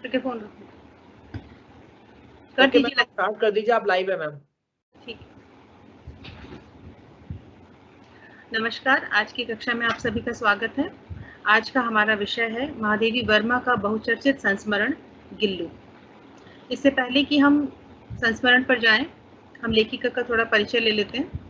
करके फोन कर ओके दीजिए। मैम, स्टार्ट कर दीजिए, आप लाइव है मैम। ठीक। नमस्कार, आज की कक्षा में आप सभी का स्वागत है। आज का हमारा विषय है महादेवी वर्मा का बहुचर्चित संस्मरण गिल्लू। इससे पहले कि हम संस्मरण पर जाएं, हम लेखिका का थोड़ा परिचय ले लेते हैं।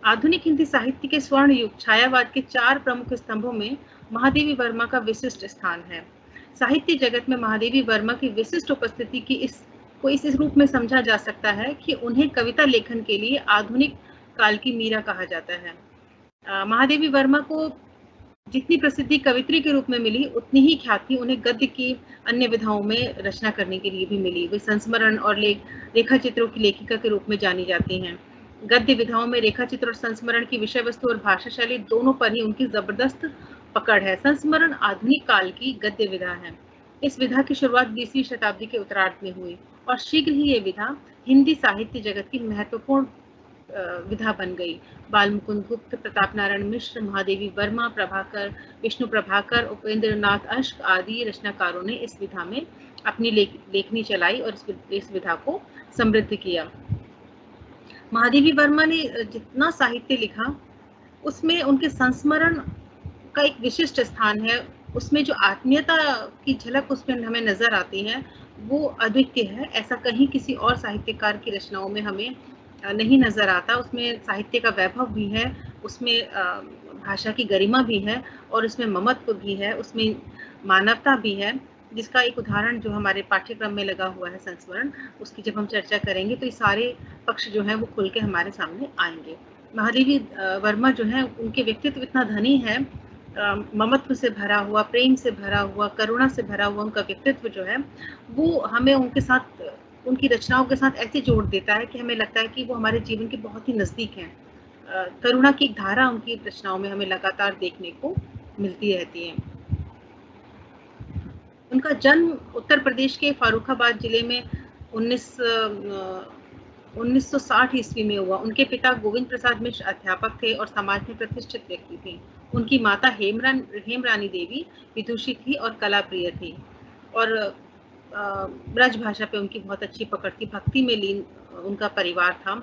आधुनिक हिंदी साहित्य के स्वर्ण युग छायावाद के 4 प्रमुख स्तंभों में महादेवी वर्मा का विशिष्ट स्थान है। साहित्य जगत में महादेवी वर्मा की विशिष्ट उपस्थिति की इस रूप में समझा जा सकता है कि उन्हें कविता लेखन के लिए आधुनिक काल की मीरा कहा जाता है। महादेवी वर्मा को जितनी प्रसिद्धि कवित्री के रूप में मिली, उतनी ही ख्याति उन्हें गद्य की अन्य विधाओं में रचना करने के लिए भी मिली। वे संस्मरण और रेखा चित्रों की लेखिका के रूप में जानी जाती हैं। गद्य विधाओं में रेखाचित्र और संस्मरण की विषय वस्तु और भाषा शैली दोनों पर ही उनकी जबरदस्त पकड़ है। संस्मरण आधुनिक काल की गद्य विधा है। इस विधा की शुरुआत 20वीं शताब्दी के उत्तरार्ध में हुई और शीघ्र ही ये विधा हिंदी साहित्य जगत की महत्वपूर्ण विधा बन गई। बालमुकुंद गुप्त, प्रताप नारायण मिश्र, महादेवी वर्मा, प्रभाकर, विष्णु प्रभाकर, उपेंद्र नाथ अश्क आदि रचनाकारों ने इस विधा में अपनी लेखनी चलाई और इस विधा को समृद्ध किया। महादेवी वर्मा ने जितना साहित्य लिखा, उसमें उनके संस्मरण का एक विशिष्ट स्थान है। उसमें जो आत्मीयता की झलक उसमें हमें नजर आती है, वो अद्वितीय है। ऐसा कहीं किसी और साहित्यकार की रचनाओं में हमें नहीं नजर आता। उसमें साहित्य का वैभव भी है, उसमें भाषा की गरिमा भी है और उसमें ममत्व भी है, उसमें मानवता भी है, जिसका एक उदाहरण जो हमारे पाठ्यक्रम में लगा हुआ है संस्मरण, उसकी जब हम चर्चा करेंगे तो ये सारे पक्ष जो है वो खुल के हमारे सामने आएंगे। महादेवी वर्मा जो है, उनके व्यक्तित्व इतना धनी है, ममत्व से भरा हुआ, प्रेम से भरा हुआ, करुणा से भरा हुआ उनका व्यक्तित्व जो है, वो हमें उनके साथ, उनकी रचनाओं के साथ ऐसे जोड़ देता है कि हमें लगता है कि वो हमारे जीवन के बहुत ही नजदीक हैं। करुणा की धारा उनकी रचनाओं में हमें लगातार देखने को मिलती रहती है। उनका जन्म उत्तर प्रदेश के फारुखाबाद जिले में 1960 ईस्वी में हुआ। उनके पिता गोविंद प्रसाद मिश्र अध्यापक थे और समाज में प्रतिष्ठित व्यक्ति थे। उनकी माता हेमरानी देवी विदुषी थी और कला प्रिय थी और ब्रज भाषा पे उनकी बहुत अच्छी पकड़ थी। भक्ति में लीन उनका परिवार था,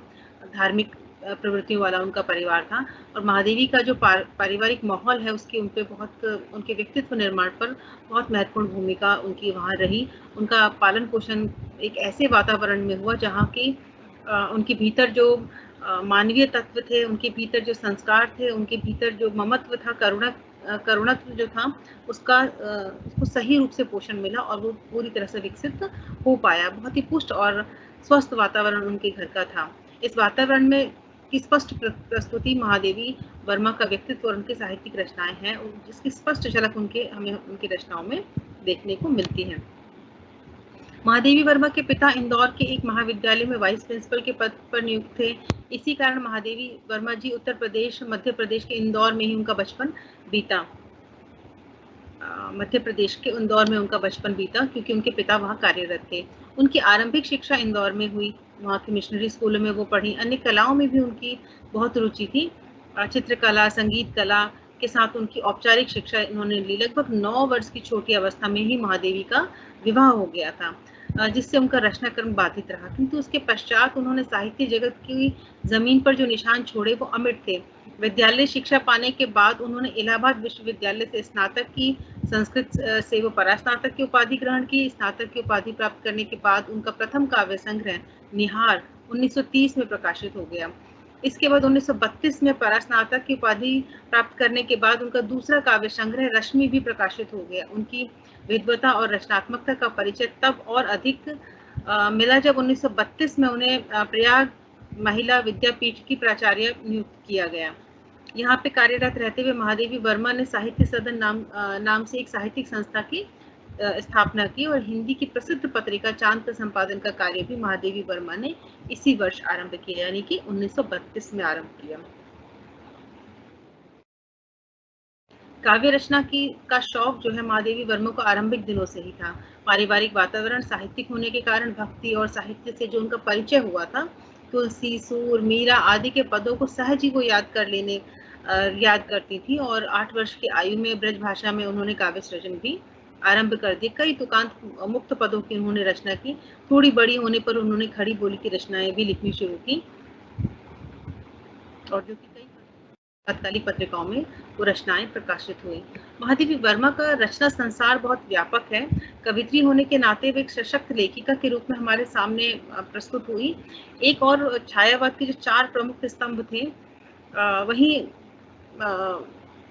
धार्मिक प्रवृत्तियों वाला उनका परिवार था और महादेवी का जो पारिवारिक माहौल है, उसकी उनपे बहुत, उनके व्यक्तित्व निर्माण पर बहुत महत्वपूर्ण भूमिका उनकी वहाँ रही। उनका पालन पोषण एक ऐसे वातावरण में हुआ जहाँ की उनके भीतर जो मानवीय तत्व थे, उनके भीतर जो संस्कार थे, उनके भीतर जो ममत्व था, करुणत्व जो था, उसको सही रूप से पोषण मिला और वो पूरी तरह से विकसित हो पाया। बहुत ही पुष्ट और स्वस्थ वातावरण उनके घर का था। इस वातावरण में की स्पष्ट प्रस्तुति महादेवी वर्मा का व्यक्तित्व और उनके साहित्यिक रचनाएं हैं, जिसकी स्पष्ट झलक हमें उनकी रचनाओं में देखने को मिलती है। महादेवी वर्मा के पिता इंदौर के एक महाविद्यालय में वाइस प्रिंसिपल के पद पर नियुक्त थे। इसी कारण महादेवी वर्मा जी उत्तर प्रदेश, मध्य प्रदेश के इंदौर में ही उनका बचपन बीता। मध्य प्रदेश के इंदौर में उनका बचपन बीता क्योंकि उनके पिता वहाँ कार्यरत थे। उनकी आरंभिक शिक्षा इंदौर में हुई, वहाँ के मिशनरी स्कूलों में वो पढ़ी। अन्य कलाओं में भी उनकी बहुत रुचि थी। चित्रकला, संगीत कला के साथ उनकी औपचारिक शिक्षा इन्होंने ली। लगभग 9 वर्ष की छोटी अवस्था में ही महादेवी का विवाह हो गया था, जिससे उनका रचना कर्म बाधित रहा। किंतु उसके पश्चात उन्होंने साहित्य जगत की जमीन पर जो निशान छोड़े वो अमिट थे। विद्यालय शिक्षा पाने के बाद उन्होंने इलाहाबाद विश्वविद्यालय से स्नातक की, संस्कृत से वो परास्नातक की उपाधि ग्रहण की। स्नातक की उपाधि प्राप्त करने के बाद उनका प्रथम काव्य संग्रह निहार 1930 में प्रकाशित हो गया। इसके बाद 1932 में परास्नातक की उपाधि प्राप्त करने के बाद उनका दूसरा काव्य संग्रह रश्मि भी प्रकाशित हो गया। उनकी विद्वता और रचनात्मकता का परिचय तब और अधिक मिला जब 1932 में उन्हें प्रयाग महिला विद्यापीठ की प्राचार्य नियुक्त किया गया। यहाँ पे कार्यरत रहते हुए महादेवी वर्मा ने साहित्य सदन नाम से एक साहित्यिक संस्था की स्थापना की और हिंदी की प्रसिद्ध पत्रिका चांद का संपादन का कार्य भी महादेवी वर्मा ने इसी वर्ष आरंभ किया, यानी कि 1932 में आरंभ किया। काव्य रचना का शौक जो है महादेवी वर्मा को आरंभिक दिनों से ही था। पारिवारिक वातावरण साहित्यिक होने के कारण भक्ति और साहित्य से जो उनका परिचय हुआ था, तुलसी, सूर, मीरा आदि के पदों को सहज ही वो याद कर लेने याद करती थी और 8 वर्ष की आयु में ब्रज भाषा में उन्होंने काव्य सृजन भी आरंभ कर दिए। कई तुकांत मुक्त पदों की उन्होंने रचना की। थोड़ी बड़ी होने पर उन्होंने खड़ी बोली की रचनाएं भी लिखनी शुरू की और जो कि कई तत्कालीन पत्रिकाओं में वो रचनाएं प्रकाशित हुई। महादेवी वर्मा का रचना संसार बहुत व्यापक है। कवित्री होने के नाते वे एक सशक्त लेखिका के रूप में हमारे सामने प्रस्तुत हुई। एक और छायावाद के जो 4 प्रमुख स्तंभ थे, वहीं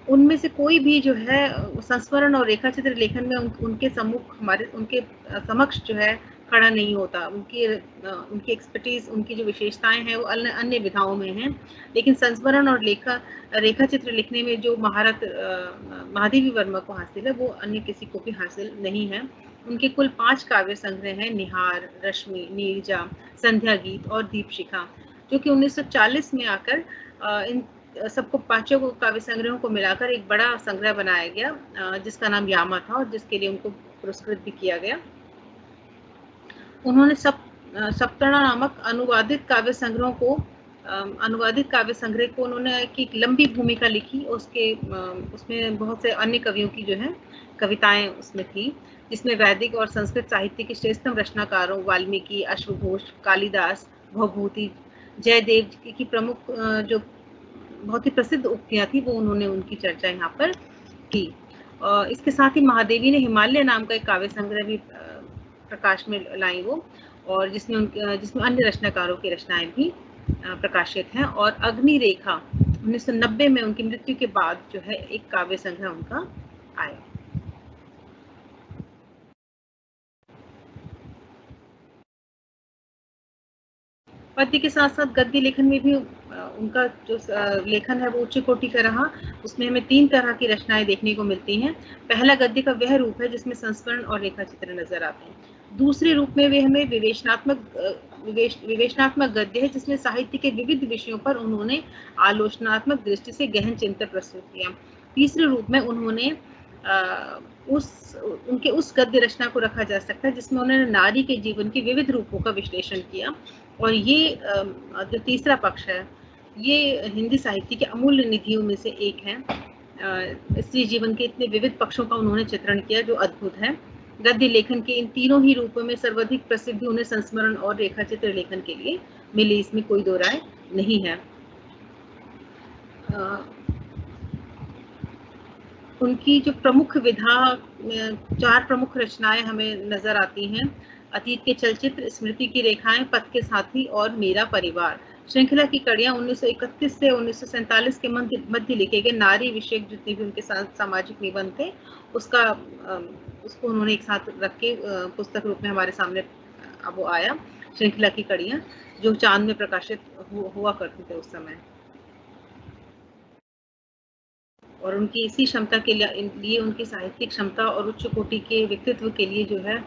उनमें से कोई भी जो है संस्मरण और रेखाचित्र लेखन में उनके समक्ष जो है खड़ा नहीं होता। उनकी एक्सपर्टीज, उनकी जो विशेषताएं हैं वो अन्य विधाओं में हैं, लेकिन संस्मरण और रेखाचित्र लिखने में जो महारत महादेवी वर्मा को हासिल है वो अन्य किसी को भी हासिल नहीं है। उनके कुल 5 काव्य संग्रह हैं, निहार, रश्मि, नीरजा, संध्या गीत और दीपशिखा, जो कि 1940 में आकर इन सबको 5 काव्य संग्रहों को मिलाकर एक बड़ा संग्रह बनाया गया, जिसका नाम यामा था और जिसके लिए उनको पुरस्कृत भी किया गया। उन्होंने सप्तणा नामक अनुवादित काव्य संग्रह को उन्होंने एक लंबी भूमिका लिखी। उसमें बहुत से अन्य कवियों की जो है कविताएं उसमें थी, जिसमें वैदिक और संस्कृत साहित्य के श्रेष्ठतम रचनाकारों वाल्मीकि, अश्वघोष, कालिदास, भवभूति, जयदेव की प्रमुख जो बहुत ही प्रसिद्ध उक्तियां थी वो उन्होंने उनकी चर्चा यहाँ पर की। इसके साथ ही महादेवी ने हिमालय नाम का एक काव्य संग्रह भी प्रकाश में लाई वो, और जिसमें अन्य रचनाकारों की रचनाएं भी प्रकाशित हैं। और अग्नि रेखा 1990 में उनकी मृत्यु के बाद जो है एक काव्य संग्रह उनका आया। पद्य के साथ साथ गद्य लेखन में भी उनका जो लेखन है वो उच्च कोटि का रहा। उसमें हमें 3 तरह की रचनाएं देखने को मिलती हैं। पहला गद्य का वह रूप है जिसमें संस्मरण और रेखाचित्र नजर आते हैं। दूसरे रूप में वे हमें विवेचनात्मक गद्य है, जिसमें साहित्य के विविध विषयों पर उन्होंने आलोचनात्मक दृष्टि से गहन चिंतन प्रस्तुत किया। तीसरे रूप में उन्होंने उनके उस गद्य रचना को रखा जा सकता है जिसमें उन्होंने नारी के जीवन के विविध रूपों का विश्लेषण किया। और ये जो तीसरा पक्ष है ये हिंदी साहित्य के अमूल्य निधियों में से एक है। स्त्री जीवन के इतने विविध पक्षों का उन्होंने चित्रण किया जो अद्भुत है। गद्य लेखन के इन तीनों ही रूपों में सर्वाधिक प्रसिद्धि उन्हें संस्मरण और रेखाचित्र लेखन के लिए मिली, इसमें कोई दो राय नहीं है। उनकी जो प्रमुख विधा 4 प्रमुख रचनाएं हमें नजर आती हैं। अतीत के चलचित्र, स्मृति की रेखाएं, पथ के साथी और मेरा परिवार। श्रृंखला की कड़ियां 1931 से 1947 के मध्य लिखे गए नारी विषयक जितने भी उनके सामाजिक निबंध थे उसको उन्होंने एक साथ रख के पुस्तक रूप में हमारे सामने अब वो आया, श्रृंखला की कड़ियां, जो चांद में प्रकाशित हुआ करते थे उस समय। और उनकी इसी क्षमता के लिए उनकी साहित्यिक क्षमता और उच्च कोटि के व्यक्तित्व के लिए जो है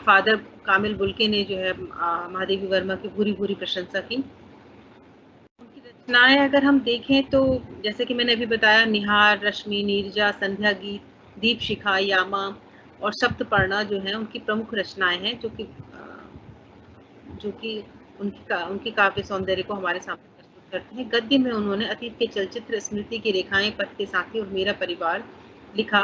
फादर कामिल बुल्के ने जो है महादेवी वर्मा की पूरी प्रशंसा की। उनकी रचनाएं अगर हम देखें तो जैसे कि मैंने अभी बताया, निहार, रश्मि, नीरजा, संध्या गीत, दीपशिखा, यामा और सप्तपर्णा जो है उनकी प्रमुख रचनाएं हैं, जो कि उनकी काव्य सौंदर्य को हमारे सामने प्रस्तुत करते हैं। गद्य में उन्होंने अतीत के चलचित्र, स्मृति की रेखाएं, पथ के साथी और मेरा परिवार लिखा।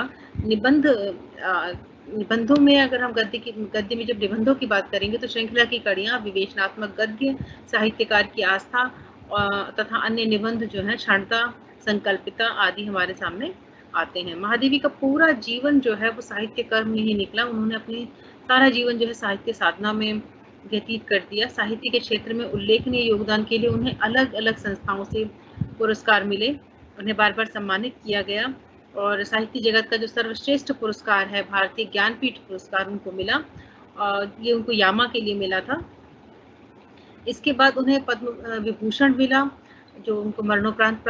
निबंधों में अगर हम गद्य में जब निबंधों की बात करेंगे तो श्रृंखला की कड़ियां, विवेचनात्मक गद्य, साहित्यकार की आस्था तथा अन्य निबंध जो है क्षणता, संकल्पिता आदि हमारे सामने आते हैं। महादेवी का पूरा जीवन जो है वो साहित्य कर्म में ही निकला। उन्होंने अपनी सारा जीवन जो है साहित्य साधना में व्यतीत कर दिया। साहित्य के क्षेत्र में उल्लेखनीय योगदान के लिए उन्हें अलग अलग संस्थाओं से पुरस्कार मिले, उन्हें बार बार सम्मानित किया गया। और साहित्य जगत का जो सर्वश्रेष्ठ पुरस्कार है भारतीय ज्ञानपीठ पुरस्कार उनको मिला, ये उनको यामा के लिए मिला था। इसके बाद उन्हें पद्म विभूषण मिला जो उनको मरणोपरांत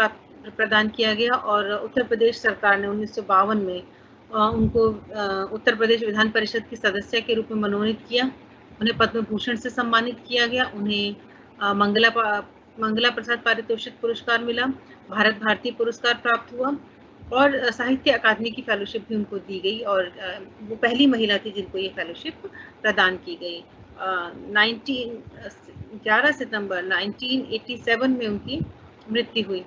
प्रदान किया गया। और उत्तर प्रदेश सरकार ने 1952 में उनको उत्तर प्रदेश विधान परिषद की सदस्य के रूप में मनोनीत किया। उन्हें पद्म भूषण से सम्मानित किया गया। उन्हें मंगला प्रसाद पारितोषिक पुरस्कार मिला, भारत भारती पुरस्कार प्राप्त हुआ और साहित्य अकादमी की फेलोशिप भी उनको दी गई। और वो पहली महिला थी जिनको ये फेलोशिप प्रदान की गई। 11 सितंबर 1987 में उनकी मृत्यु हुई।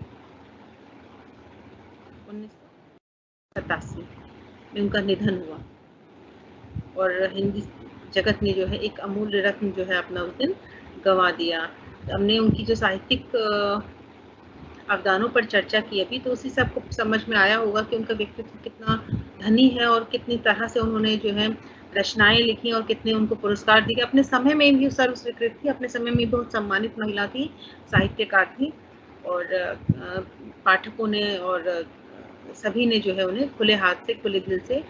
1987 में उनका निधन हुआ और हिंदी जगत ने जो है एक अमूल्य रत्न जो है अपना उस दिन गंवा दिया। हमने उनकी जो साहित्यिक अवदानों पर चर्चा की अभी, तो उसी से आपको समझ में आया होगा कि उनका व्यक्तित्व कितना धनी है और कितनी तरह से उन्होंने जो है रचनाएं लिखी और कितने उनको पुरस्कार दिए। अपने समय में भी सर्व स्वीकृत थी, अपने समय में बहुत सम्मानित महिला थी, साहित्यकार थी और पाठकों ने और सभी ने जो है उन्हें खुले हाथ से, खुले दिल से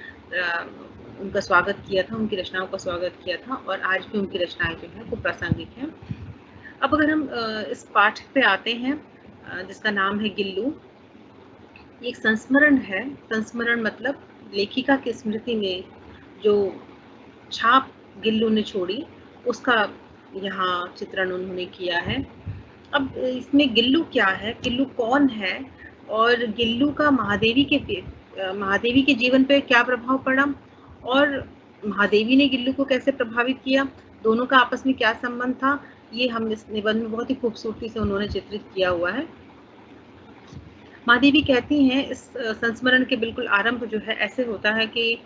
उनका स्वागत किया था, उनकी रचनाओं का स्वागत किया था और आज भी उनकी रचनाएं जो है वो प्रासंगिक हैं। अब अगर हम इस पाठ पे आते हैं जिसका नाम है गिल्लू, एक संस्मरण है। संस्मरण मतलब लेखिका की स्मृति में जो छाप गिल्लू ने छोड़ी उसका यहाँ चित्रण उन्होंने किया है। अब इसमें गिल्लू क्या है, गिल्लू कौन है और गिल्लू का महादेवी के जीवन पे क्या प्रभाव पड़ा और महादेवी ने गिल्लू को कैसे प्रभावित किया, दोनों का आपस में क्या संबंध था, ये हम इस निबंध में बहुत ही खूबसूरती से उन्होंने चित्रित किया हुआ है। महादेवी कहती हैं, इस संस्मरण के बिल्कुल आरंभ जो है ऐसे होता है कि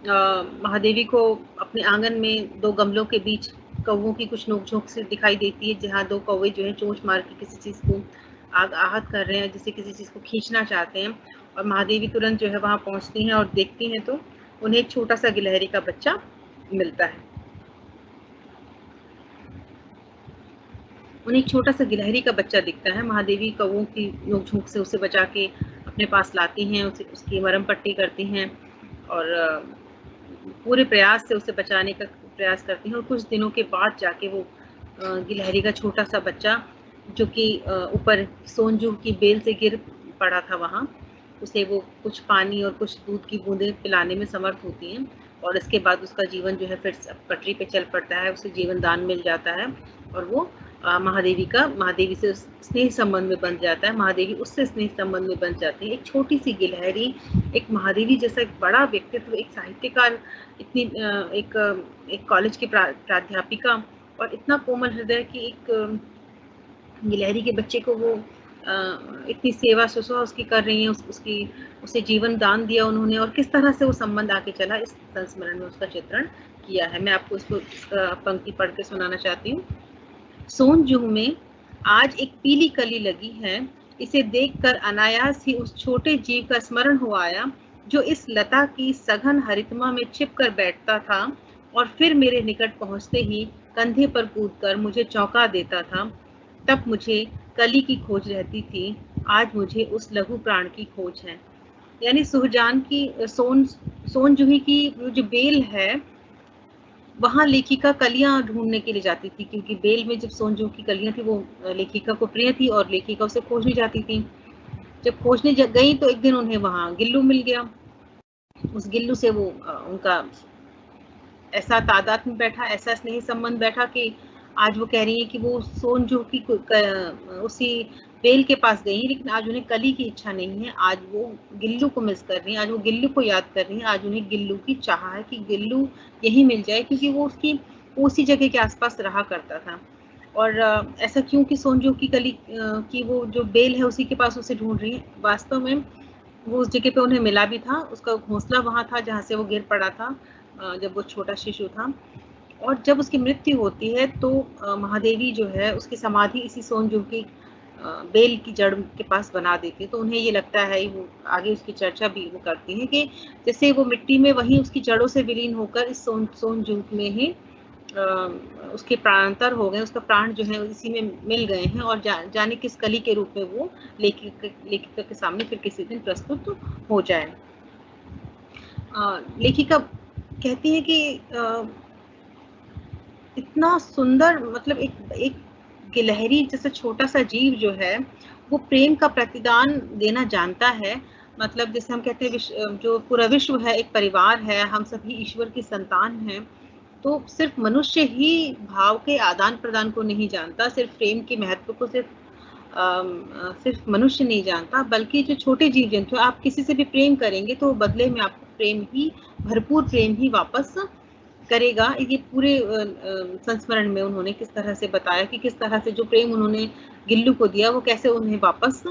महादेवी को अपने आंगन में दो गमलों के बीच कौवों की कुछ नोकझोंक से दिखाई देती है, जहाँ दो कौवे जो है चोंच मार के किसी चीज को आहत कर रहे हैं, जिसे किसी चीज को खींचना चाहते हैं और महादेवी तुरंत जो है वहां पहुंचती हैं और देखती हैं तो उन्हें एक छोटा सा गिलहरी का बच्चा मिलता है। उन्हें एक छोटा सा गिलहरी का बच्चा दिखता है। महादेवी कौवों की नोकझोंक से उसे बचा के अपने पास लाती हैं, उसकी मरहम पट्टी करती हैं और पूरे प्रयास से उसे बचाने का प्रयास करती हैं और कुछ दिनों के बाद जाके वो गिलहरी का छोटा सा बच्चा जो कि ऊपर सोनजू की बेल से गिर पड़ा था वहाँ, उसे वो कुछ पानी और कुछ दूध की बूंदें पिलाने में समर्थ होती हैं और इसके बाद उसका जीवन जो है फिर पटरी पे चल पड़ता है, उसे जीवन दान मिल जाता है और वो महादेवी से स्नेह संबंध में बन जाता है, महादेवी उससे स्नेह संबंध में बन जाती है। एक छोटी सी गिलहरी एक महादेवी जैसा एक बड़ा व्यक्तित्व, एक साहित्यकार, इतनी एक कॉलेज की प्राध्यापिका और इतना कोमल हृदय की एक गिलहरी के बच्चे को वो इतनी सेवा सुसवा उसकी कर रही हैं, उसे जीवन दान दिया उन्होंने और किस तरह से वो संबंध आके चला, इस संस्मरण में उसका चित्रण किया है। मैं आपको इसको पंक्ति पढ़ के सुनाना चाहती हूँ। सोनजूह में आज एक पीली कली लगी है, इसे देखकर अनायास ही उस छोटे जीव का स्मरण हो आया जो इस लता की सघन हरितमा में छिपकर बैठता था और फिर मेरे निकट पहुंचते ही कंधे पर कूदकर मुझे चौंका देता था। तब मुझे कली की खोज रहती थी, आज मुझे उस लघु प्राण की खोज है। यानी सुहजान की सोनजूही की जो बेल है वहां लेखिका कलियां ढूंढने के लिए जाती थी, क्योंकि बेल में जब सोनजू की कलियां थी वो लेखिका को प्रिय थी और लेखिका उसे खोजने जाती थी। जब खोजने गई तो एक दिन उन्हें वहां गिल्लू मिल गया। उस गिल्लू से वो उनका ऐसा तादाद में बैठा, ऐसा स्नेह संबंध बैठा कि आज वो कह रही है कि वो सोनजू की उसी बेल के पास गई, लेकिन आज उन्हें कली की इच्छा नहीं है, आज वो गिल्लू को मिस कर रही है, आज वो गिल्लू को याद कर रही है, आज उन्हें गिल्लू की चाह है कि गिल्लू यही मिल जाए, क्योंकि वो उसी जगह के आसपास रहा करता था। और ऐसा क्यों कि सोनजू की कली की वो जो बेल है उसी के पास उसे ढूंढ रही है। वास्तव में वो उस जगह पे उन्हें मिला भी था, उसका घोंसला वहां था जहाँ से वो गिर पड़ा था जब वो छोटा शिशु था। और जब उसकी मृत्यु होती है तो महादेवी जो है उसकी समाधि इसी सोनजू की बेल की जड़ के पास बना देती है। तो उन्हें ये लगता है, वो आगे उसकी चर्चा भी वो करती हैं कि जैसे वो मिट्टी में वहीं उसकी जड़ों से विलीन होकर इस सोनजू में ही उसके प्राणांतर हो गए, उसका प्राण जो है इसी में मिल गए हैं और जाने किस कली के रूप में वो लेखिका के सामने फिर किसी दिन प्रस्तुत हो जाए। लेखिका कहती है कि इतना सुंदर, मतलब एक गिलहरी जैसा छोटा सा जीव जो है वो प्रेम का प्रतिदान देना जानता है। मतलब जैसे हम कहते हैं जो पूरा विश्व है एक परिवार है, हम सभी ईश्वर की संतान हैं, तो सिर्फ मनुष्य ही भाव के आदान प्रदान को नहीं जानता, सिर्फ प्रेम के महत्व को सिर्फ मनुष्य नहीं जानता, बल्कि जो छोटे जीव जंतु, आप किसी से भी प्रेम करेंगे तो बदले में आपको भरपूर प्रेम ही वापस करेगा। ये पूरे संस्मरण में उन्होंने किस तरह से बताया कि किस तरह से जो प्रेम उन्होंने गिल्लू को दिया वो कैसे उन्हें वापस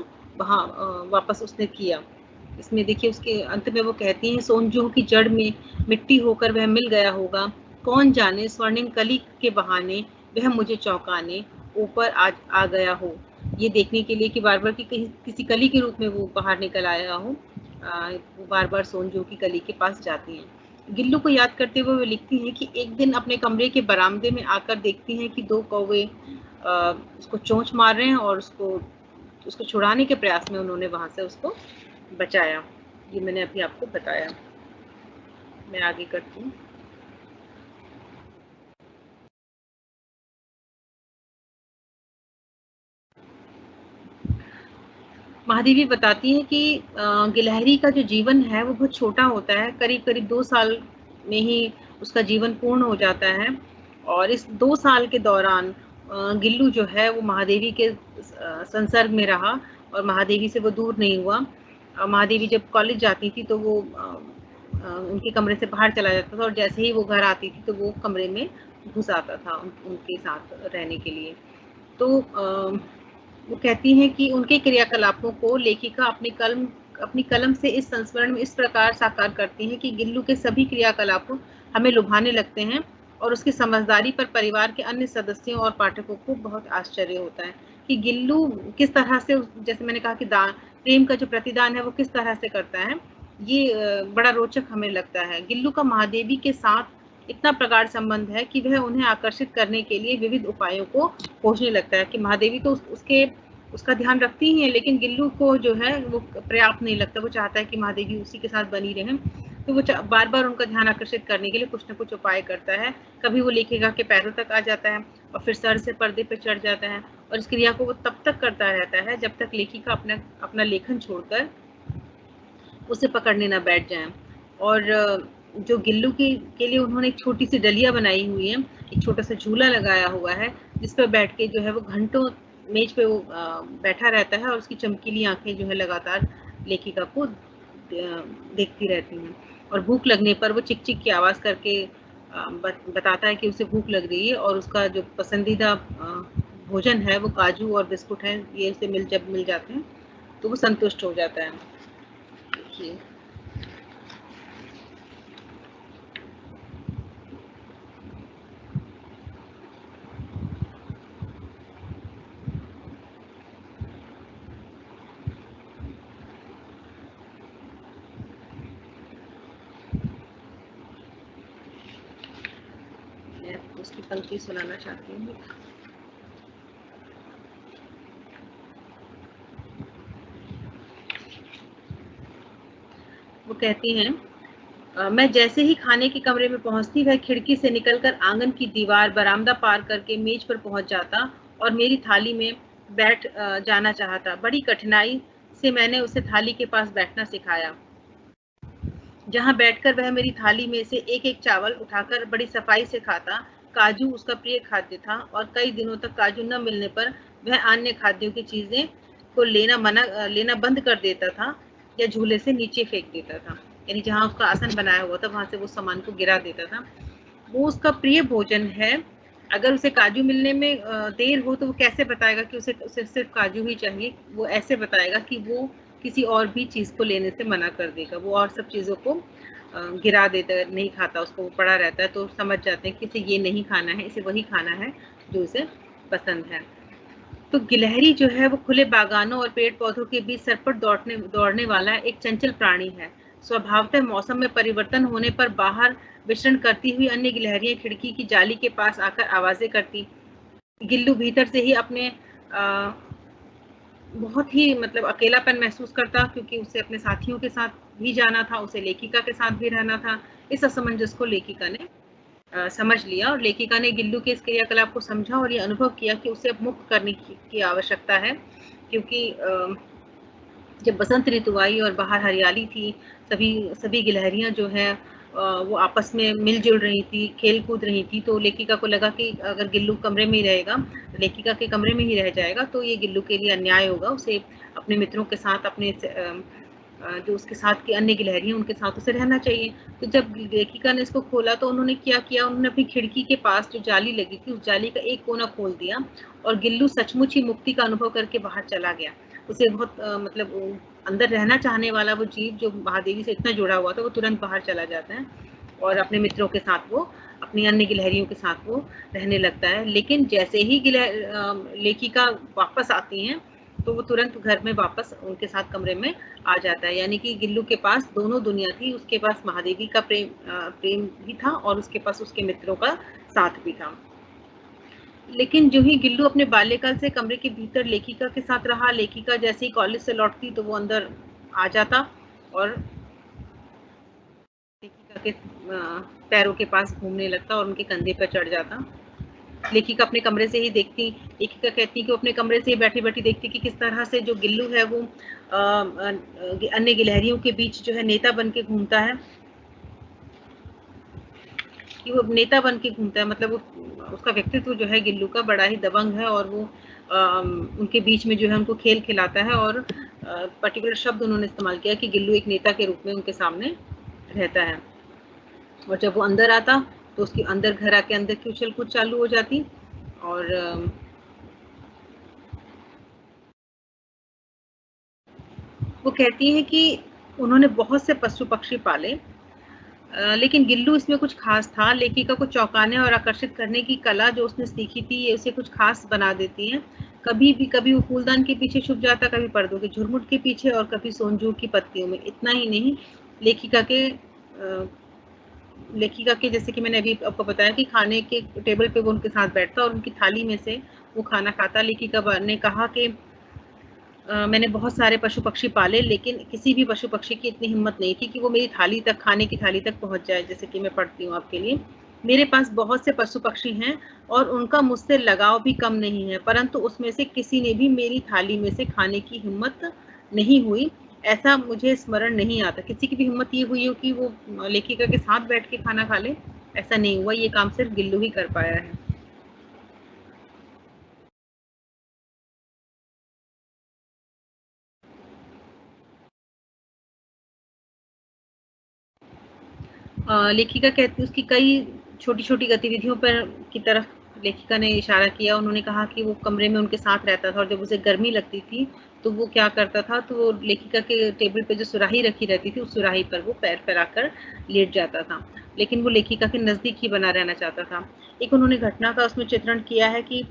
उसने किया। इसमें देखिए उसके अंत में वो कहती हैं, सोनजू की जड़ में मिट्टी होकर वह मिल गया होगा, कौन जाने स्वर्णिम कली के बहाने वह मुझे चौंकाने ऊपर आ गया हो। ये देखने के लिए कि बार बार किसी कली के रूप में वो बाहर निकल आया हो, वो बार बार सोनजू की कली के पास जाती हैं। गिल्लू को याद करते हुए वो लिखती हैं कि एक दिन अपने कमरे के बरामदे में आकर देखती हैं कि 2 कौवे उसको चोंच मार रहे हैं और उसको छुड़ाने के प्रयास में उन्होंने वहां से उसको बचाया। ये मैंने अभी आपको बताया। मैं आगे करती हूँ। महादेवी बताती है कि गिलहरी का जो जीवन है वो बहुत छोटा होता है, करीब करीब 2 साल में ही उसका जीवन पूर्ण हो जाता है। और इस 2 साल के दौरान गिल्लू जो है वो महादेवी के संसर्ग में रहा और महादेवी से वो दूर नहीं हुआ। महादेवी जब कॉलेज जाती थी तो वो उनके कमरे से बाहर चला जाता था और जैसे ही वो घर आती थी तो वो कमरे में घुस आता था उनके साथ रहने के लिए। तो वो कहती हैं कि उनके क्रियाकलापों को लेखिका अपनी कलम से इस संस्मरण में इस प्रकार साकार करती हैं कि गिल्लू के सभी क्रियाकलाप हमें लुभाने लगते हैं और उसकी समझदारी पर परिवार के अन्य सदस्यों और पाठकों को बहुत आश्चर्य होता है कि गिल्लू किस तरह से, जैसे मैंने कहा कि प्रेम का जो प्रतिदान है वो किस तरह से करता है, ये बड़ा रोचक हमें लगता है। गिल्लू का महादेवी के साथ इतना प्रगाढ़ संबंध है कि वह उन्हें आकर्षित करने के लिए विविध उपायों को खोजने लगता है। कि महादेवी तो उसका ध्यान रखती ही है, लेकिन गिल्लू को जो है वो पर्याप्त नहीं लगता। वो चाहता है कि महादेवी उसी के साथ बनी रहे, तो वो बार बार उनका ध्यान आकर्षित करने के लिए कुछ न कुछ उपाय करता है। कभी वो लेखिका के पैरों तक आ जाता है और फिर सर से पर्दे पर चढ़ जाता है और इस क्रिया को वो तब तक करता रहता है जब तक लेखिका अपना लेखन छोड़कर उसे पकड़ने ना बैठ जाए। और जो गिल्लू के लिए उन्होंने एक छोटी सी डलिया बनाई हुई है, एक छोटा सा झूला लगाया हुआ है जिस पर बैठ के जो है वो घंटों मेज पे वो बैठा रहता है और उसकी चमकीली आंखें जो है लगातार लेखिका को देखती रहती हैं। और भूख लगने पर वो चिक चिक की आवाज करके बताता है कि उसे भूख लग रही है और उसका जो पसंदीदा भोजन है वो काजू और बिस्कुट है, ये उसे जब मिल जाते हैं तो वो संतुष्ट हो जाता है। देखिए उसकी पंक्ति सुनाना चाहती हूँ। वो कहती हैं, मैं जैसे ही खाने के कमरे में पहुंचती वह खिड़की से निकलकर आंगन की दीवार बरामदा पार करके मेज पर पहुंच जाता और मेरी थाली में बैठ जाना चाहता। बड़ी कठिनाई से मैंने उसे थाली के पास बैठना सिखाया, जहां बैठकर वह मेरी थाली में से एक एक चावल उठाकर बड़ी सफाई से खाता। काजू उसका प्रिय खाद्य था और कई दिनों तक काजू न मिलने पर वह अन्य खाद्यों की चीजें को लेना बंद कर देता था या झूले से नीचे फेंक देता था। यानी जहां उसका आसन बनाया हुआ था वहां से वो सामान को गिरा देता था। वो उसका प्रिय भोजन है। अगर उसे काजू मिलने में देर हो तो वो कैसे बताएगा कि उसे सिर्फ काजू ही चाहिए। वो ऐसे बताएगा कि वो किसी और भी चीज को लेने से मना कर देगा। वो और सब चीजों को गिरा देता है, नहीं खाता, उसको वो पड़ा रहता है। तो समझ जाते हैं कि इसे ये नहीं खाना है, इसे वही खाना है जो उसे पसंद है। तो गिलहरी जो है वो खुले बागानों और पेड़ पौधों के बीच सरपट दौड़ने वाला एक चंचल प्राणी है। स्वभावतः मौसम में परिवर्तन होने पर बाहर विचरण करती हुई अन्य गिलहरियां खिड़की की जाली के पास आकर आवाजें करती। गिल्लू भीतर से ही अपने बहुत ही मतलब अकेलापन महसूस करता, क्योंकि उसे अपने साथियों के साथ भी जाना था, उसे लेखिका के साथ भी रहना था। इस असमंजस को लेखिका ने समझ लिया और लेखिका ने गिल्लू के इस क्रियाकलाप को समझा और ये अनुभव किया कि उसे अब मुक्त करने की आवश्यकता है। क्योंकि जब बसंत ऋतु आई और बाहर हरियाली थी, सभी गिलहरियां जो है वो आपस में मिलजुल रही थी, खेल कूद रही थी। तो लेखिका को लगा कि अगर गिल्लू कमरे में ही रहेगा, लेखिका के कमरे में ही रह जाएगा, तो ये गिल्लू के लिए अन्याय होगा। उसे अपने मित्रों के साथ, अपने जो उसके साथ की अन्य गिलहरियां उनके साथ उसे रहना चाहिए। तो जब लेखिका ने इसको खोला तो उन्होंने क्या किया, उन्होंने अपनी खिड़की के पास जो जाली लगी थी उस जाली का एक कोना खोल दिया और गिल्लू सचमुच ही मुक्ति का अनुभव करके बाहर चला गया। उसे बहुत मतलब अंदर रहना चाहने वाला वो जीव जो महादेवी से इतना जुड़ा हुआ था वो तुरंत बाहर चला जाता है और अपने मित्रों के साथ वो अपनी अन्य गिलहरियों के साथ वो रहने लगता है। लेकिन जैसे ही लेखिका वापस आती हैं तो वो तुरंत घर में वापस उनके साथ कमरे में आ जाता है। यानी कि गिल्लू के पास दोनों दुनिया थी, उसके पास महादेवी का प्रेम भी था और उसके पास उसके मित्रों का साथ भी था। लेकिन जो ही गिल्लू अपने बाल्यकाल से कमरे के भीतर लेखिका के साथ रहा, लेखिका जैसे ही कॉलेज से लौटती तो वो अंदर आ जाता और लेखिका के पैरों के पास घूमने लगता और उनके कंधे पर चढ़ जाता। लेखिका अपने कमरे से ही देखती, लेखिका कहती कि वो अपने कमरे से ही बैठी बैठी देखती कि किस तरह से जो गिल्लू है वो अन्य गिलहरियों के बीच जो है नेता बन के घूमता है, कि वो नेता बन के घूमता है। मतलब उसका व्यक्तित्व जो है गिल्लू का बड़ा ही दबंग है और वो उनके बीच में जो है उनको खेल खिलाता है और पर्टिकुलर शब्द उन्होंने इस्तेमाल किया कि गिल्लू एक नेता के रूप में उनके सामने रहता है। और जब वो अंदर आता तो उसके अंदर घर आके अंदर की उछल कूद चालू हो जाती और वो कहती है कि उन्होंने बहुत से पशु पक्षी पाले, लेकिन गिल्लू इसमें कुछ खास था। लेखिका को चौंकाने और आकर्षित करने की कला जो उसने सीखी थी ये उसे कुछ खास बना देती है। कभी वो फूलदान के पीछे छुप जाता, कभी पर्दों के झुरमुट के पीछे और कभी सोनजूर की पत्तियों में। इतना ही नहीं, लेखिका के जैसे कि मैंने अभी आपको बताया कि खाने के टेबल पे वो उनके साथ बैठता और उनकी थाली में से वो खाना खाता। लेखिका ने कहा कि मैंने बहुत सारे पशु पक्षी पाले, लेकिन किसी भी पशु पक्षी की इतनी हिम्मत नहीं थी कि वो मेरी थाली तक, खाने की थाली तक पहुंच जाए। जैसे कि मैं पढ़ती हूँ आपके लिए, मेरे पास बहुत से पशु पक्षी हैं और उनका मुझसे लगाव भी कम नहीं है, परंतु उसमें से किसी ने भी मेरी थाली में से खाने की हिम्मत नहीं हुई। ऐसा मुझे स्मरण नहीं आता किसी की भी हिम्मत ये हुई हो कि वो लेखिका के साथ बैठ के खाना खा ले। ऐसा नहीं हुआ, ये काम सिर्फ गिल्लू ही कर पाया है। लेखिका कहती, उसकी कई छोटी छोटी गतिविधियों पर की तरफ लेखिका ने इशारा किया। उन्होंने कहा कि वो कमरे में उनके साथ रहता था और जब उसे गर्मी लगती थी तो वो क्या करता था, तो वो लेखिका के टेबल पे जो सुराही रखी रहती थी उस सुराही पर वो पैर फैलाकर लेट जाता था, लेकिन वो लेखिका के नज़दीक ही बना रहना चाहता था। एक उन्होंने घटना का उसमें चित्रण किया है कि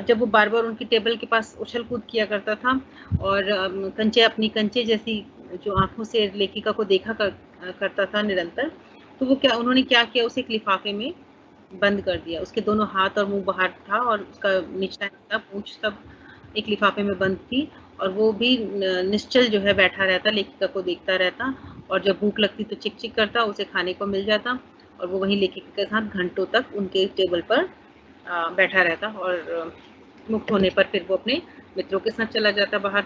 जब वो बार बार उनकी टेबल के पास उछल कूद किया करता था और अपनी कंचे जैसी जो आंखों से लेखिका को देखा करता था निरंतर, तो वो उन्होंने क्या किया, उसे एक लिफाफे में बंद कर दिया। उसके दोनों हाथ और मुंह बाहर था और उसका निचला हिस्सा, पूंछ सब एक लिफाफे में बंद थी और वो भी निश्चल जो है बैठा रहता, लेखिका को देखता रहता और जब भूख लगती तो चिक चिक करता, उसे खाने को मिल जाता और वो वहीं लेखिका के साथ घंटों तक उनके टेबल पर बैठा रहता और मुक्त होने पर फिर वो अपने मित्रों के साथ चला जाता बाहर।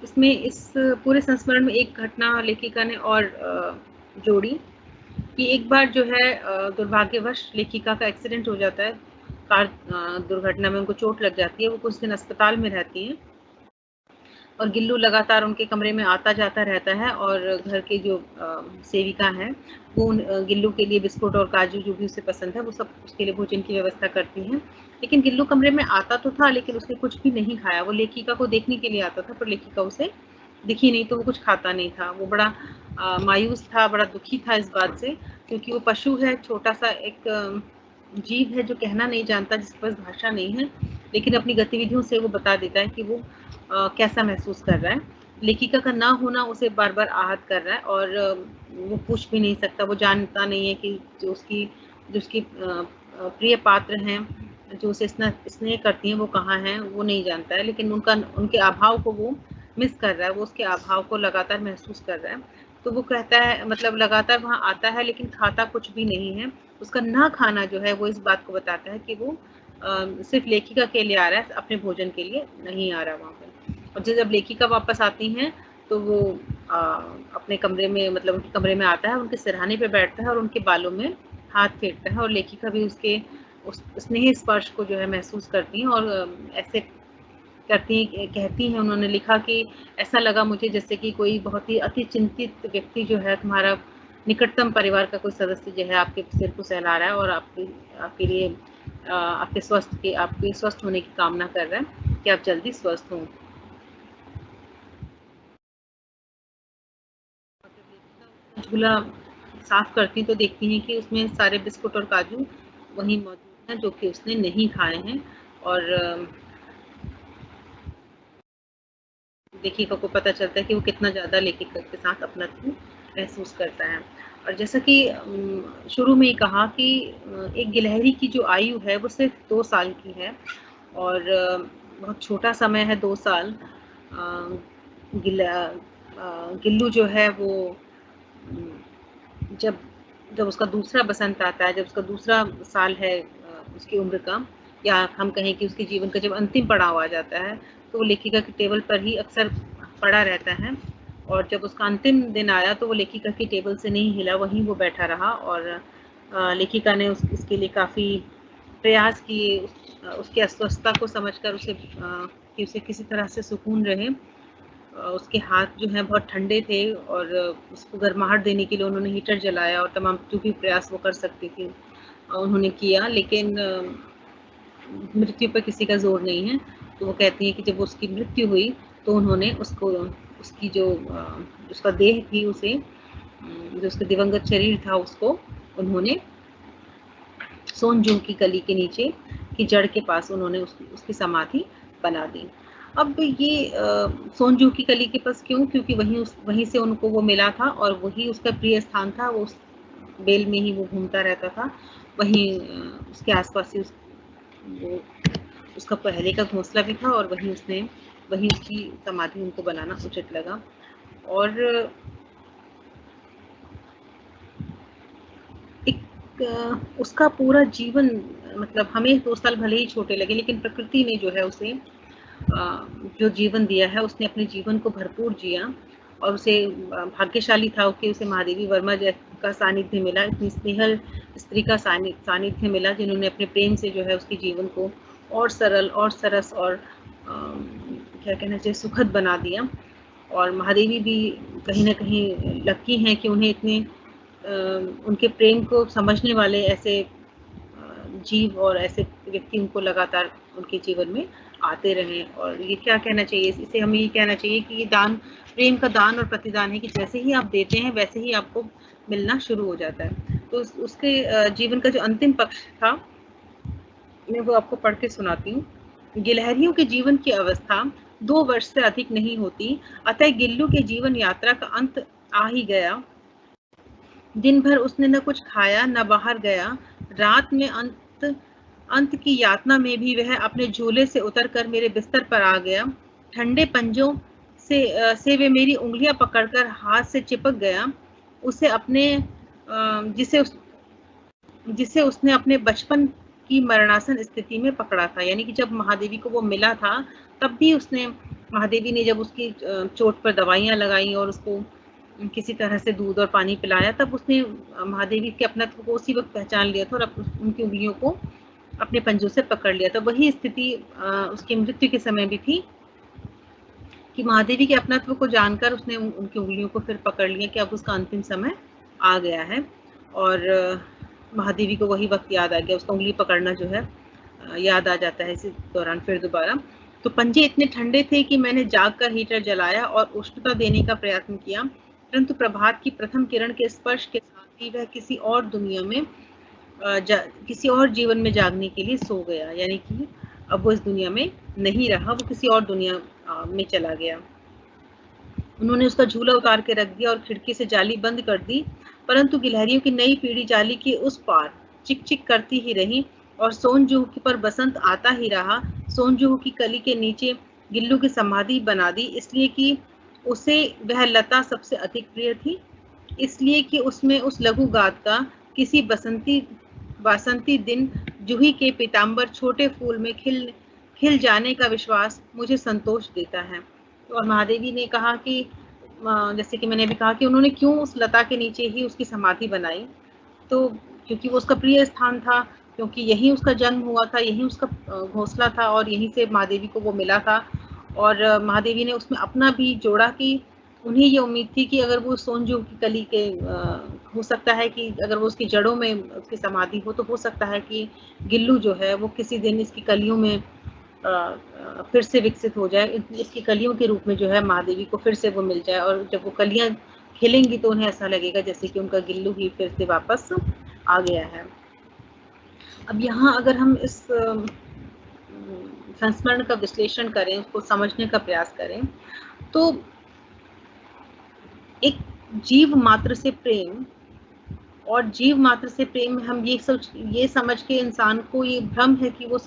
इसमें इस पूरे संस्मरण में एक घटना लेखिका ने और जोड़ी कि एक बार जो है दुर्भाग्यवश लेखिका का एक्सीडेंट हो जाता है, कार दुर्घटना में उनको चोट लग जाती है, वो कुछ दिन अस्पताल में रहती हैं और गिल्लू लगातार उनके कमरे में आता जाता रहता है और घर के जो सेविका हैं वो गिल्लू के लिए बिस्कुट और काजू जो भी उसे पसंद है वो सब उसके लिए भोजन की व्यवस्था करती हैं। लेकिन गिल्लू कमरे में आता तो था लेकिन उसने कुछ भी नहीं खाया। वो लेखिका को देखने के लिए आता था पर लेखिका उसे दिखी नहीं तो वो कुछ खाता नहीं था। वो बड़ा मायूस था, बड़ा दुखी था इस बात से, क्योंकि वो पशु है, छोटा सा एक जीव है जो कहना नहीं जानता, जिसके पास भाषा नहीं है, लेकिन अपनी गतिविधियों से वो बता देता है कि वो कैसा महसूस कर रहा है। लेखिका का ना होना उसे बार बार आहत कर रहा है और वो पूछ भी नहीं सकता, वो जानता नहीं है कि जो उसकी प्रिय पात्र हैं, जो उसे स्नेह करती हैं, वो कहाँ हैं, वो नहीं जानता है, लेकिन उनके अभाव को वो मिस कर रहा है, वो उसके अभाव को लगातार महसूस कर रहा है। तो वो कहता है, मतलब लगातार वहाँ आता है लेकिन खाता कुछ भी नहीं है। उसका ना खाना जो है वो इस बात को बताता है कि वो सिर्फ लेखिका के लिए आ रहा है, अपने भोजन के लिए नहीं आ रहा वहाँ पर। और जब लेखिका वापस आती हैं तो वो अपने कमरे में, मतलब उनके कमरे में आता है, उनके सिरहाने पे बैठता है और उनके बालों में हाथ फेरता है और लेखिका भी उसके उस स्नेह स्पर्श को जो है महसूस करती हैं और ऐसे कहती हैं, उन्होंने लिखा कि ऐसा लगा मुझे जैसे कि कोई बहुत ही अति चिंतित व्यक्ति जो है, तुम्हारा निकटतम परिवार का कोई सदस्य जो है आपके सिर को सहला रहा है और आपके लिए आपके स्वस्थ होने की कामना कर रहा है कि आप जल्दी स्वस्थ हों। झूला साफ करती तो देखती हैं कि उसमें सारे बिस्कुट और काजू वहीं मौजूद हैं जो कि उसने नहीं खाए हैं। और लेखिका को पता चलता है कि वो कितना ज़्यादा लेखिका के साथ अपनत्व महसूस करता है। और जैसा कि शुरू में ही कहा कि एक गिलहरी की जो आयु है वो सिर्फ 2 साल की है और बहुत छोटा समय है 2 साल। गिल्लू जो है वो जब जब उसका दूसरा बसंत आता है, जब उसका दूसरा साल है उसकी उम्र का, या हम कहें कि उसके जीवन का जब अंतिम पड़ाव आ जाता है, तो वो लेखिका के टेबल पर ही अक्सर पड़ा रहता है। और जब उसका अंतिम दिन आया तो वो लेखिका की टेबल से नहीं हिला, वहीं वो बैठा रहा। और लेखिका ने उसके लिए काफ़ी प्रयास किए, उसकी अस्वस्थता को समझकर कि उसे किसी तरह से सुकून रहे। उसके हाथ जो हैं बहुत ठंडे थे और उसको गर्माहट देने के लिए उन्होंने हीटर जलाया और तमाम जो भी प्रयास वो कर सकती थी उन्होंने किया, लेकिन मृत्यु पर किसी का जोर नहीं है। तो वो कहती हैं कि जब उसकी मृत्यु हुई तो उन्होंने उसको उसकी जो उसका देह थी उसे जो उसका दिवंगत शरीर था उसको उन्होंने सोनजू की कली के नीचे की जड़ के पास उन्होंने उसकी समाधि बना दी। अब ये सोनजू की कली के पास क्यों? क्योंकि वहीं से उनको वो मिला था और वही उसका प्रिय स्थान था। वो उस बेल में ही वो घूमता रहता था, वहीं उसके आसपास ही वो उसका पहले का घोंसला भी था और वहीं उसकी समाधि उनको बनाना उचित लगा। और उसका पूरा जीवन, मतलब हमें 2 साल भले ही छोटे लगे, लेकिन प्रकृति ने जो है उसे जो जीवन दिया है, उसने अपने जीवन को भरपूर जिया और उसे भाग्यशाली था कि उसे महादेवी वर्मा का सानिध्य मिला, इतनी स्नेहल स्त्री का सानिध्य मिला जिन्होंने अपने प्रेम से जो है उसके जीवन को और सरल और सरस और क्या कहना चाहिए सुखद बना दिया। और महादेवी भी कहीं ना कहीं लकी हैं कि उन्हें इतने उनके प्रेम को समझने वाले ऐसे जीव और ऐसे व्यक्ति उनको लगातार उनके जीवन में आते रहें। और ये क्या कहना चाहिए, इसे हमें ये कहना चाहिए कि ये दान, प्रेम का दान और प्रतिदान है कि जैसे ही आप देते हैं वैसे ही आपको मिलना शुरू हो जाता है। तो उसके जीवन का जो अंतिम पक्ष था मैं वो आपको पढ़ के सुनाती हूँ। गिलहरियों के जीवन की अवस्था 2 वर्ष से अधिक नहीं होती, अतः गिल्लू के जीवन यात्रा का अंत आ ही गया। दिन भर उसने न कुछ खाया न बाहर गया। रात में अंत की यातना में भी वह अपने झूले से उतरकर मेरे बिस्तर पर आ गया। ठंडे पंजों से वे मेरी उंगलियां पकड़कर हाथ से चिपक गया। उसे अपने जिसे उसने अपने बचपन की मरणासन स्थिति में पकड़ा था। यानी कि जब महादेवी को वो मिला था तब भी महादेवी ने जब उसकी चोट पर दवाइयां लगाई और उसको किसी तरह से दूध और पानी पिलाया, तब उसने महादेवी के अपनत्व को उसी वक्त पहचान लिया था और उनकी उंगलियों को अपने पंजों से पकड़ लिया था। वही स्थिति उसकी मृत्यु के समय भी थी कि महादेवी के अपनत्व को जानकर उसने उनकी उंगलियों को फिर पकड़ लिया कि अब उसका अंतिम समय आ गया है। और महादेवी को वही वक्त याद आ गया, उसका उंगली पकड़ना जो है याद आ जाता है इसी दौरान फिर दोबारा। तो पंजे इतने ठंडे थे कि मैंने जागकर हीटर जलाया और उष्णता देने का प्रयत्न किया, परंतु प्रभात की प्रथम किरण के स्पर्श के साथ ही वह किसी और दुनिया में किसी और जीवन में जागने के लिए सो गया। यानी कि अब वो इस दुनिया में नहीं रहा, वो किसी और दुनिया में चला गया। उन्होंने उसका झूला उतार के रख दिया और खिड़की से जाली बंद कर दी, परंतु गिलहरियों की नई पीढ़ी जाली के उस पार चिक चिक करती ही रही और सोनजूह पर बसंत आता ही रहा। सोनजूह की कली के नीचे गिल्लू की समाधि बना दी, इसलिए कि उसे वह लता सबसे अधिक प्रिय थी, इसलिए कि उसमें उस लघु गात का किसी वासंती दिन जूही के पीताम्बर छोटे फूल में खिल जाने का विश्वास मुझे संतोष देता है। और महादेवी ने कहा कि जैसे कि मैंने अभी कहा कि उन्होंने क्यों उस लता के नीचे ही उसकी समाधि बनाई, तो क्योंकि वो उसका प्रिय स्थान था, क्योंकि यहीं उसका जन्म हुआ था, यहीं उसका घोंसला था और यहीं से महादेवी को वो मिला था। और महादेवी ने उसमें अपना भी जोड़ा कि उन्हें ये उम्मीद थी कि अगर वो सोनजू की कली के हो सकता है कि अगर वो उसकी जड़ों में उसकी समाधि हो तो हो सकता है कि गिल्लू जो है वो किसी दिन इसकी कलियों में फिर से विकसित हो जाए, इसकी कलियों के रूप में जो है महादेवी को फिर से वो मिल जाए और जब वो कलियां हिलेंगी तो उन्हें ऐसा लगेगा जैसे कि उनका गिल्लू ही फिर से वापस आ गया है। अब यहाँ अगर हम इस संस्मरण का विश्लेषण करें, उसको समझने का प्रयास करें, तो एक जीव मात्र से प्रेम, और जीव मात्र से प्रेम में हम ये समझ के इंसान को ये भ्रम है कि वो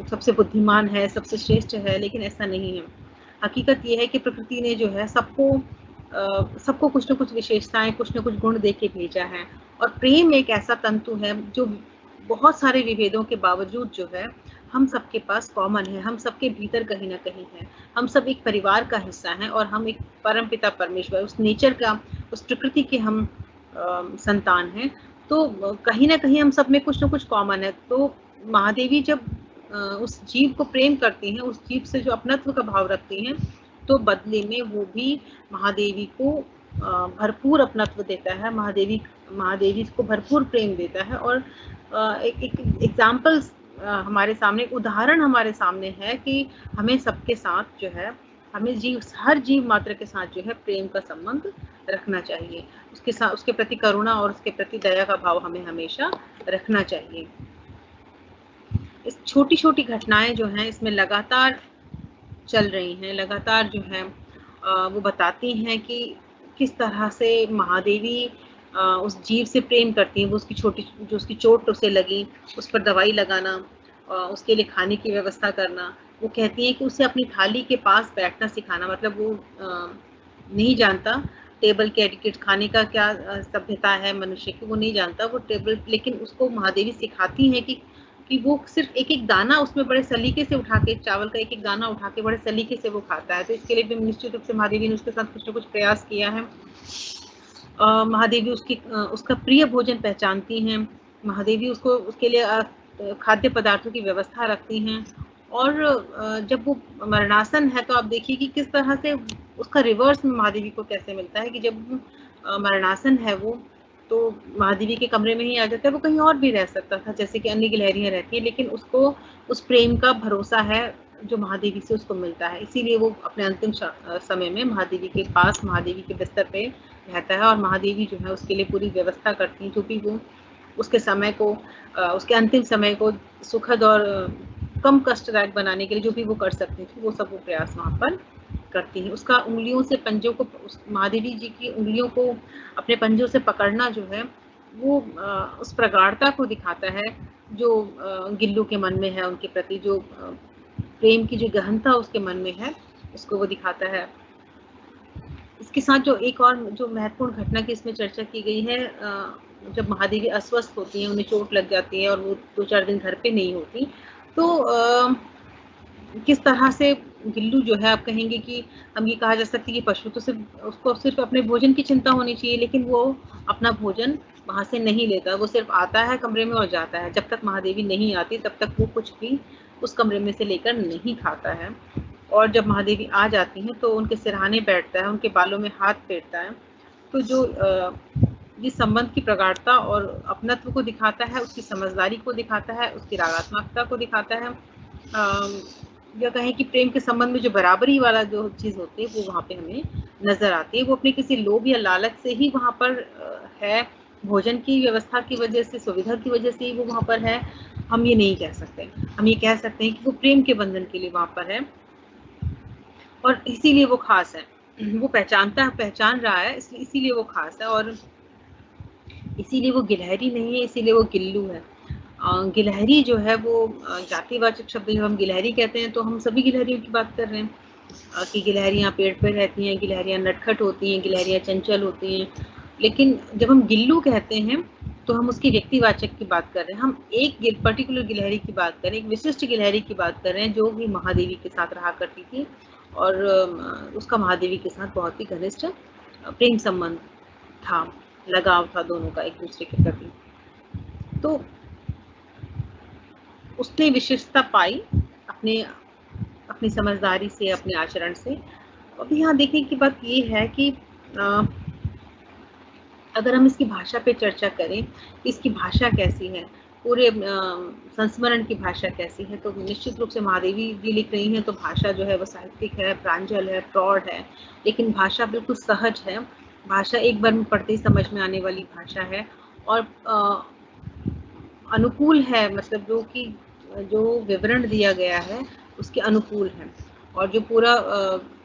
सबसे बुद्धिमान है, सबसे श्रेष्ठ है, लेकिन ऐसा नहीं है। हकीकत ये है कि प्रकृति ने जो है सबको कुछ न कुछ विशेषताएं, कुछ न कुछ गुण दे के भेजा है, और प्रेम एक ऐसा तंतु है जो बहुत सारे विभेदों के बावजूद जो है हम सबके पास कॉमन है, हम सबके भीतर कहीं ना कहीं है। हम सब एक परिवार का हिस्सा हैं और हम एक परमपिता परमेश्वर, उस नेचर का, उस प्रकृति के हम संतान हैं। तो कहीं ना कहीं हम सब में कुछ ना कुछ कॉमन है। तो महादेवी जब उस जीव को प्रेम करती हैं, उस जीव से जो अपनत्व का भाव रखती हैं, तो बदले में वो भी महादेवी को भरपूर अपनत्व देता है, महादेवी को भरपूर प्रेम देता है। और एक एग्जाम्पल हमारे सामने, उदाहरण हमारे सामने है कि हमें सबके साथ जो है, हमें हर जीव मात्र के साथ जो है प्रेम का संबंध रखना चाहिए, उसके साथ, उसके प्रति करुणा और उसके प्रति दया का भाव हमें हमेशा रखना चाहिए। इस छोटी छोटी घटनाएं जो हैं इसमें लगातार चल रही हैं, लगातार जो है वो बताती हैं कि किस तरह से महादेवी उस जीव से प्रेम करती हैं। वो उसकी चोट उसे लगी, उस पर दवाई लगाना, उसके लिए खाने की व्यवस्था करना। वो कहती हैं कि उसे अपनी थाली के पास बैठना सिखाना, मतलब वो नहीं जानता टेबल के एटिकेट, खाने का क्या सभ्यता है मनुष्य की, वो नहीं जानता वो टेबल, लेकिन उसको महादेवी सिखाती हैं कि वो सिर्फ एक एक दाना उसमें बड़े सलीके से उठा के, चावल का एक एक दाना उठा के बड़े सलीके से वो खाता है। तो इसके लिए भी निश्चित रूप से महादेवी ने उसके साथ कुछ न कुछ प्रयास किया है। महादेवी उसका प्रिय भोजन पहचानती हैं, महादेवी उसके लिए खाद्य पदार्थों की व्यवस्था रखती हैं। और जब वो मरणासन है तो आप देखिए कि किस तरह से उसका रिवर्स में महादेवी को कैसे मिलता है कि जब मरणासन है वो, तो महादेवी के कमरे में ही आ जाता है। वो कहीं और भी रह सकता था जैसे कि अन्य गिलहरियां रहती हैं, लेकिन उसको उस प्रेम का भरोसा है जो महादेवी से उसको मिलता है। इसीलिए वो अपने अंतिम समय में महादेवी के पास, महादेवी के बिस्तर पे रहता है, और महादेवी जो है उसके लिए पूरी व्यवस्था करती हैं, जो भी वो उसके समय को, उसके अंतिम समय को सुखद और कम कष्टदायक बनाने के लिए जो भी वो कर सकती थी, वो सब वो प्रयास वहाँ पर करती हैं। उसका उंगलियों से पंजों को, महादेवी जी की उंगलियों को अपने पंजों से पकड़ना जो है वो उस प्रगाढ़ता को दिखाता है जो गिल्लू के मन में है, उनके प्रति जो प्रेम की जो गहनता उसके मन में है, उसको वो दिखाता है। इसके साथ जो एक और जो महत्वपूर्ण घटना की इसमें चर्चा की गई है, जब महादेवी अस्वस्थ होती हैं, उन्हें चोट लग जाती है और वो 2-4 दिन घर पे नहीं होती, तो किस तरह से गिल्लू जो है, आप कहेंगे कि हम ये कहा जा सकता है कि पशु तो उसको सिर्फ अपने भोजन की चिंता होनी चाहिए, लेकिन वो अपना भोजन वहां से नहीं लेता, वो सिर्फ आता है कमरे में और जाता है। जब तक महादेवी नहीं आती तब तक वो कुछ भी उस कमरे में से लेकर नहीं खाता है। और जब महादेवी आ जाती हैं तो उनके सिरहाने बैठता है, उनके बालों में हाथ फेरता है। तो जो जिस संबंध की प्रगाढ़ता और अपनत्व को दिखाता है, उसकी समझदारी को दिखाता है, उसकी रागात्मकता को दिखाता है, या कहें कि प्रेम के संबंध में जो बराबरी वाला जो चीज होती है वो वहाँ पे हमें नजर आती है। वो अपने किसी लोभ या लालच से ही वहाँ पर है, भोजन की व्यवस्था की वजह से, सुविधा की वजह से ही वो वहाँ पर है, हम ये नहीं कह सकते। हम ये कह सकते हैं कि वो प्रेम के बंधन के लिए वहाँ पर है, और इसीलिए वो खास है। वो पहचान रहा है, इसीलिए वो खास है, और इसीलिए वो गिलहरी नहीं है, इसीलिए वो गिल्लू है। गिलहरी जो है वो जातिवाचक शब्द, जब हम गिलहरी कहते हैं तो हम सभी गिलहरियों की बात कर रहे हैं कि गिलहरियां पेड़ पर रहती हैं, गिलहरियां नटखट होती हैं, गिलहरियां चंचल होती हैं। लेकिन जब हम गिल्लू कहते हैं तो हम उसकी व्यक्तिवाचक की बात कर रहे हैं, हम एक पर्टिकुलर गिलहरी की बात कर रहे हैं, एक विशिष्ट गिलहरी की बात कर रहे हैं जो भी महादेवी के साथ रहा करती थी, और उसका महादेवी के साथ बहुत ही घनिष्ठ प्रेम संबंध था, लगाव था दोनों का एक दूसरे के प्रति। तो उसने विशेषता पाई अपनी समझदारी से, अपने आचरण से। अभी यहाँ देखने की बात ये है कि अगर हम इसकी भाषा पे चर्चा करें, इसकी भाषा कैसी है, पूरे संस्मरण की भाषा कैसी है, तो निश्चित रूप से महादेवी जी लिख रही हैं तो भाषा जो है वो साहित्यिक है, प्रांजल है, प्रौढ़ है, लेकिन भाषा बिल्कुल सहज है। भाषा एक बार में पढ़ते ही समझ में आने वाली भाषा है और अनुकूल है, मतलब जो विवरण दिया गया है उसके अनुकूल है। और जो पूरा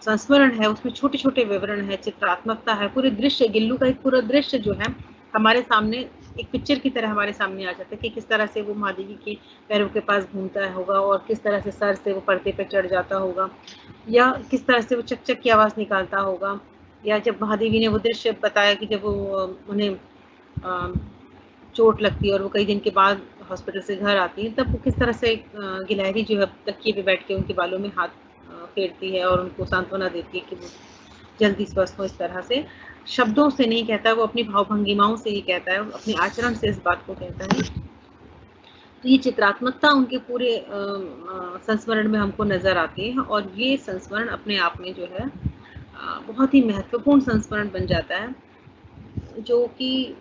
संस्मरण है उसमें छोटे छोटे विवरण है, चित्रात्मकता है, पूरे दृश्य, गिल्लू का एक पूरा दृश्य जो है हमारे सामने एक पिक्चर की तरह हमारे सामने आ जाता है कि किस तरह से वो महादेवी के पैरों के पास घूमता होगा और किस तरह से सर से वो पर्दे पे चढ़ जाता होगा, या किस तरह से वो चक चक की आवाज़ निकालता होगा, या जब महादेवी ने वो दृश्य बताया कि जब वो उन्हें चोट लगती है और वो कई दिन के बाद हॉस्पिटल से घर आती हैं, तब वो किस तरह से गिलहरी जो है तकिए पे बैठ के उनके बालों में हाथ फेरती है और उनको सांत्वना देती है कि वो जल्दी स्वस्थ हो। इस तरह से शब्दों से नहीं कहता, वो अपनी भाव भंगिमाओं से ही कहता है, अपने आचरण से इस बात को कहता है। तो ये चित्रात्मकता उनके पूरे संस्मरण में हमको नजर आती है और ये संस्मरण अपने आप में जो है बहुत ही महत्वपूर्ण संस्मरण बन जाता है, जो कि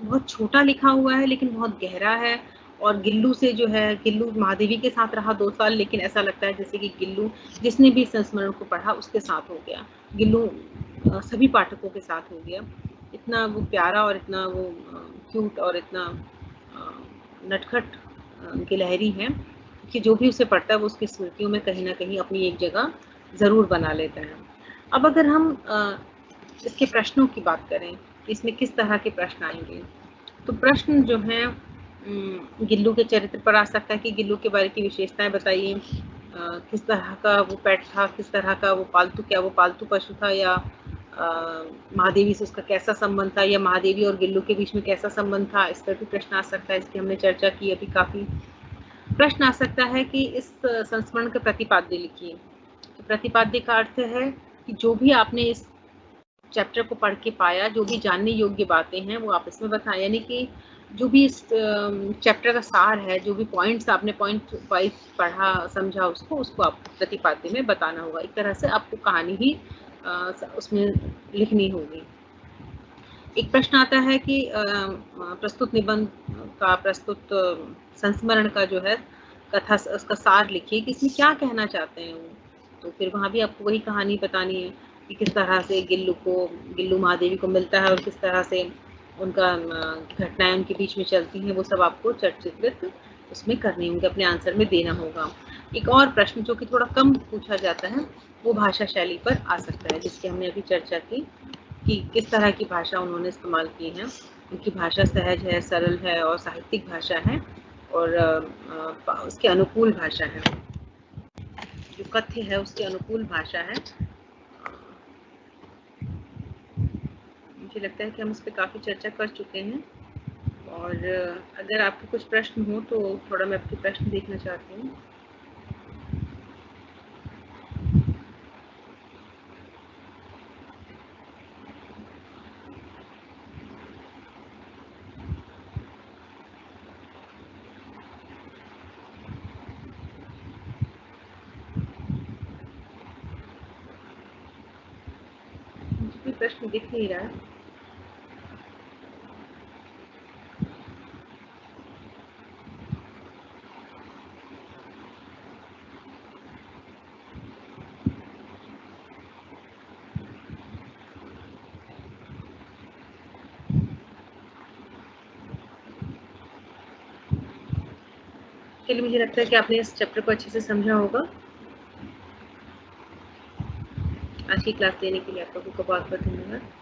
बहुत छोटा लिखा हुआ है लेकिन बहुत गहरा है। और गिल्लू से जो है, गिल्लू महादेवी के साथ रहा 2 साल, लेकिन ऐसा लगता है जैसे कि गिल्लू जिसने भी संस्मरण को पढ़ा उसके साथ हो गया, गिल्लू सभी पाठकों के साथ हो गया। इतना वो प्यारा और इतना वो क्यूट और इतना नटखट गिलहरी है कि जो भी उसे पढ़ता है वो उसकी स्मृतियों में कहीं ना कहीं अपनी एक जगह ज़रूर बना लेता है। अब अगर हम इसके प्रश्नों की बात करें, इसमें किस तरह के प्रश्न आएंगे, तो प्रश्न जो है गिल्लू के चरित्र पर आ सकता है कि गिल्लू के बारे की विशेषताएं बताइए, किस तरह का वो पेट था, किस तरह का वो पालतू, क्या वो पालतू पशु था, या महादेवी से उसका कैसा संबंध था, या महादेवी और गिल्लू के बीच में कैसा संबंध था, इस पर भी प्रश्न आ सकता है। इसकी हमने चर्चा की अभी काफ़ी। प्रश्न आ सकता है कि इस संस्मरण का प्रतिपाद्य लिखिए। तो प्रतिपाद्य का अर्थ है कि जो भी आपने इस चैप्टर को पढ़ के पाया, जो भी जानने योग्य बातें हैं वो आप इसमें बताएं, यानी कि जो भी इस चैप्टर का सार है, जो भी पॉइंट्स आपने पॉइंट वाइज पढ़ा समझा उसको आप प्रतिपाद्य में बताना होगा। एक तरह से आपको कहानी ही उसमें लिखनी होगी। एक प्रश्न आता है कि प्रस्तुत निबंध का, प्रस्तुत संस्मरण का जो है कथा, उसका सार लिखिए कि इसमें क्या कहना चाहते हैं वो। तो फिर वहाँ भी आपको वही कहानी बतानी है कि किस तरह से गिल्लू महादेवी को मिलता है और किस तरह से उनका घटनाएं उनके बीच में चलती हैं, वो सब आपको चित्रित उसमें करनी होंगे, अपने आंसर में देना होगा। एक और प्रश्न जो कि थोड़ा कम पूछा जाता है वो भाषा शैली पर आ सकता है, जिसकी हमने अभी चर्चा की कि किस तरह की भाषा उन्होंने इस्तेमाल की है। उनकी भाषा सहज है, सरल है और साहित्यिक भाषा है और उसके अनुकूल भाषा है, जो कथ्य है उसके अनुकूल भाषा है। मुझे लगता है कि हम इस पर काफ़ी चर्चा कर चुके हैं और अगर आपके कुछ प्रश्न हो तो थोड़ा मैं आपके प्रश्न देखना चाहती हूँ। मुझे प्रश्न दिख नहीं रहा है। चलिए, मुझे लगता है कि आपने इस चैप्टर को अच्छे से समझा होगा। आज की क्लास देने के लिए आपका बहुत बहुत धन्यवाद।